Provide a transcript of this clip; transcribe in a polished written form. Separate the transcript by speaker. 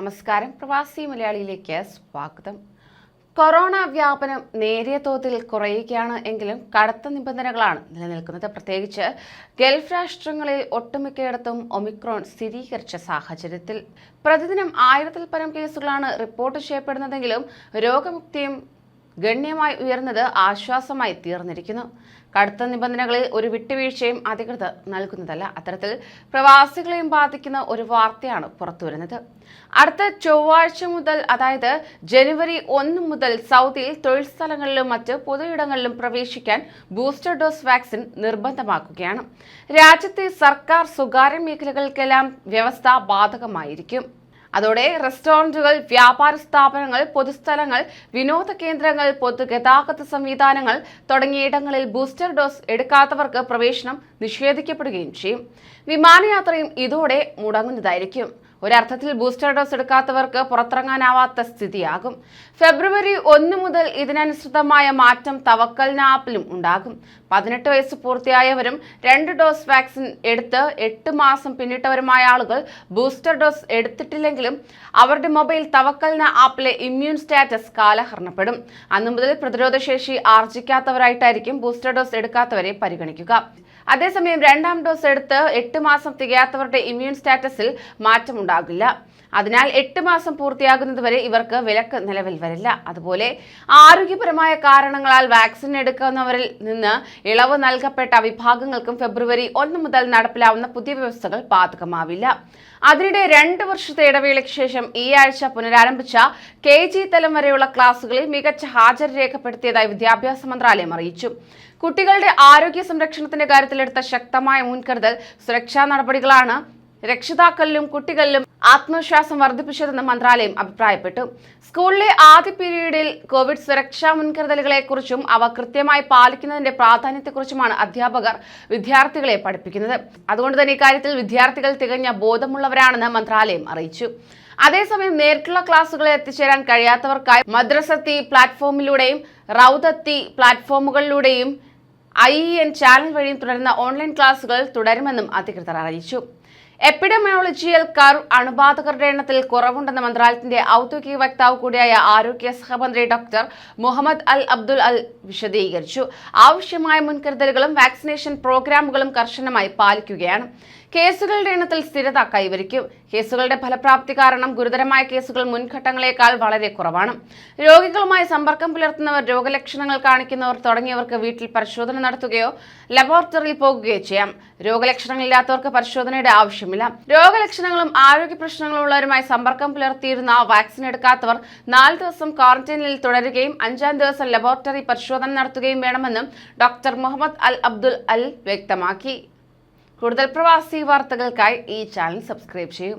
Speaker 1: നമസ്കാരം. പ്രവാസി മലയാളിയിലേക്ക് സ്വാഗതം. കൊറോണ വ്യാപനം നേരിയ തോതിൽ കുറയുകയാണ് എങ്കിലും കടുത്ത നിബന്ധനകളാണ് നിലനിൽക്കുന്നത്. പ്രത്യേകിച്ച് ഗൾഫ് രാഷ്ട്രങ്ങളിൽ ഒട്ടുമിക്കയിടത്തും ഒമിക്രോൺ സ്ഥിരീകരിച്ച സാഹചര്യത്തിൽ പ്രതിദിനം 1000-ൽ പരം കേസുകളാണ് റിപ്പോർട്ട് ചെയ്യപ്പെടുന്നതെങ്കിലും രോഗമുക്തിയും ഗണ്യമായി ഉയർന്നത് ആശ്വാസമായി തീർന്നിരിക്കുന്നു. കടുത്ത നിബന്ധനകളിൽ ഒരു വിട്ടുവീഴ്ചയും അധികൃതർ നൽകുന്നതല്ല. അത്തരത്തിൽ പ്രവാസികളെയും ബാധിക്കുന്ന ഒരു വാർത്തയാണ് പുറത്തുവരുന്നത്. അടുത്ത ചൊവ്വാഴ്ച മുതൽ, അതായത് ജനുവരി 1 മുതൽ സൗദിയിൽ തൊഴിൽ സ്ഥലങ്ങളിലും മറ്റ് പൊതുയിടങ്ങളിലും പ്രവേശിക്കാൻ ബൂസ്റ്റർ ഡോസ് വാക്സിൻ നിർബന്ധമാക്കുകയാണ്. രാജ്യത്തെ സർക്കാർ സ്വകാര്യ മേഖലകൾക്കെല്ലാം വ്യവസ്ഥ ബാധകമായിരിക്കും. അതോടെ റെസ്റ്റോറന്റുകൾ, വ്യാപാര സ്ഥാപനങ്ങൾ, പൊതുസ്ഥലങ്ങൾ, വിനോദ കേന്ദ്രങ്ങൾ, പൊതുഗതാഗത സംവിധാനങ്ങൾ തുടങ്ങിയിടങ്ങളിൽ ബൂസ്റ്റർ ഡോസ് എടുക്കാത്തവർക്ക് പ്രവേശനം നിഷേധിക്കപ്പെടുകയും ചെയ്യും. വിമാനയാത്രയും ഇതോടെ മുടങ്ങുന്നതായിരിക്കും. ഒരർത്ഥത്തിൽ ബൂസ്റ്റർ ഡോസ് എടുക്കാത്തവർക്ക് പുറത്തിറങ്ങാനാവാത്ത സ്ഥിതിയാകും. ഫെബ്രുവരി 1 മുതൽ ഇതിനനുസൃതമായ മാറ്റം തവക്കൽ ആപ്പിലും ഉണ്ടാകും. 18 വയസ്സ് പൂർത്തിയായവരും 2 ഡോസ് വാക്സിൻ എടുത്ത് 8 മാസം പിന്നിട്ടവരുമായ ആളുകൾ ബൂസ്റ്റർ ഡോസ് എടുത്തിട്ടില്ലെങ്കിലും അവരുടെ മൊബൈൽ തവക്കൽ ആപ്പിലെ ഇമ്മ്യൂൺ സ്റ്റാറ്റസ് കാലഹരണപ്പെടും. അന്നു മുതൽ പ്രതിരോധശേഷി ആർജിക്കാത്തവരായിട്ടായിരിക്കും ബൂസ്റ്റർ ഡോസ് എടുക്കാത്തവരെ പരിഗണിക്കുക. അതേസമയം 2ാം ഡോസ് എടുത്ത് 8 മാസം തികയാത്തവരുടെ ഇമ്മ്യൂൺ സ്റ്റാറ്റസിൽ മാറ്റമുണ്ടാകില്ല. അതിനാൽ 8 മാസം പൂർത്തിയാകുന്നതുവരെ ഇവർക്ക് വിലക്ക് നിലവിൽ വരില്ല. അതുപോലെ ആരോഗ്യപരമായ കാരണങ്ങളാൽ വാക്സിൻ എടുക്കുന്നവരിൽ നിന്ന് ഇളവ് നൽകപ്പെട്ട വിഭാഗങ്ങൾക്കും ഫെബ്രുവരി 1 മുതൽ നടപ്പിലാവുന്ന പുതിയ വ്യവസ്ഥകൾ ബാധകമാവില്ല. അതിനിടെ 2 വർഷത്തെ ഇടവേളയ്ക്ക് ശേഷം ഈ ആഴ്ച പുനരാരംഭിച്ച KG തലം വരെയുള്ള ക്ലാസുകളിൽ മികച്ച ഹാജർ രേഖപ്പെടുത്തിയതായി വിദ്യാഭ്യാസ മന്ത്രാലയം അറിയിച്ചു. കുട്ടികളുടെ ആരോഗ്യ സംരക്ഷണത്തിന്റെ കാര്യത്തിലെടുത്ത ശക്തമായ മുൻകരുതൽ സുരക്ഷാ നടപടികളാണ് രക്ഷിതാക്കളിലും കുട്ടികളിലും ആത്മവിശ്വാസം വർദ്ധിപ്പിച്ചതെന്ന് മന്ത്രാലയം അഭിപ്രായപ്പെട്ടു. സ്കൂളിലെ ആദ്യ പീരീഡിൽ കോവിഡ് സുരക്ഷാ മുൻകരുതലുകളെക്കുറിച്ചും അവ കൃത്യമായി പാലിക്കുന്നതിന്റെ പ്രാധാന്യത്തെക്കുറിച്ചുമാണ് അധ്യാപകർ വിദ്യാർത്ഥികളെ പഠിപ്പിക്കുന്നത്. അതുകൊണ്ട് തന്നെ ഇക്കാര്യത്തിൽ വിദ്യാർത്ഥികൾ തികഞ്ഞ ബോധമുള്ളവരാണെന്ന് മന്ത്രാലയം അറിയിച്ചു. അതേസമയം നേരിട്ടുള്ള ക്ലാസുകളിൽ എത്തിച്ചേരാൻ കഴിയാത്തവർക്കായി മദ്രസത്തി പ്ലാറ്റ്ഫോമിലൂടെയും റൗദത്തി പ്ലാറ്റ്ഫോമുകളിലൂടെയും IEN ചാനൽ വഴിയും തുടരുന്ന ഓൺലൈൻ ക്ലാസുകൾ തുടരുമെന്നും അധികൃതർ അറിയിച്ചു. എപ്പിഡമിയോളജിയൽ കർവ് അണുബാധകരുടെ എണ്ണത്തിൽ കുറവുണ്ടെന്ന മന്ത്രാലയത്തിന്റെ ഔദ്യോഗിക വക്താവ് കൂടിയായ ആരോഗ്യ സഹമന്ത്രി ഡോക്ടർ മുഹമ്മദ് അൽ അബ്ദുൽ അൽ വിശദീകരിച്ചു. ആവശ്യമായ മുൻകരുതലുകളും വാക്സിനേഷൻ പ്രോഗ്രാമുകളും കർശനമായി പാലിക്കുകയാണ്. കേസുകളുടെ എണ്ണത്തിൽ സ്ഥിരത കൈവരിക്കും. കേസുകളുടെ ഫലപ്രാപ്തി കാരണം ഗുരുതരമായ കേസുകൾ മുൻഘട്ടങ്ങളെക്കാൾ വളരെ കുറവാണ്. രോഗികളുമായി സമ്പർക്കം പുലർത്തുന്നവർ, രോഗലക്ഷണങ്ങൾ കാണിക്കുന്നവർ തുടങ്ങിയവർക്ക് വീട്ടിൽ പരിശോധന നടത്തുകയോ ലബോറട്ടറിയിൽ പോകുകയോ ചെയ്യാം. രോഗലക്ഷണങ്ങളില്ലാത്തവർക്ക് പരിശോധനയുടെ ആവശ്യമില്ല. രോഗലക്ഷണങ്ങളും ആരോഗ്യ പ്രശ്നങ്ങളും ഉള്ളവരുമായി സമ്പർക്കം പുലർത്തിയിരുന്ന വാക്സിൻ എടുക്കാത്തവർ 4 ദിവസം ക്വാറന്റൈനിൽ തുടരുകയും 5ാം ദിവസം ലബോറട്ടറി പരിശോധന നടത്തുകയും വേണമെന്നും ഡോക്ടർ മുഹമ്മദ് അൽ അബ്ദുൽ അൽ വ്യക്തമാക്കി. കൂടുതൽ പ്രവാസി വാർത്തകൾക്കായി ഈ ചാനൽ സബ്സ്ക്രൈബ് ചെയ്യൂ.